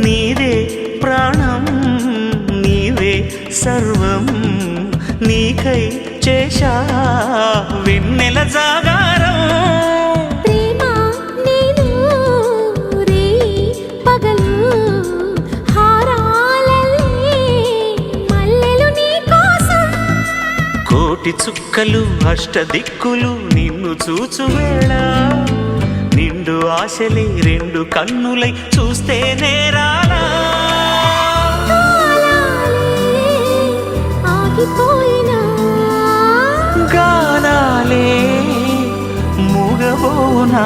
నీదే ప్రాణం నీవే సర్వం నీకై చేశా వెన్నెల జాగారం ప్రేమ నేను రే పగలు హారాలల్లే మల్లెలు నీ కోసం కోటి చుక్కలు అష్టదిక్కులు నిన్ను చూచు వేళ నిండు ఆశలే రెండు కన్నులై చూస్తే నేరాలా ఆగిపోయినా గానాలే మూగబోనా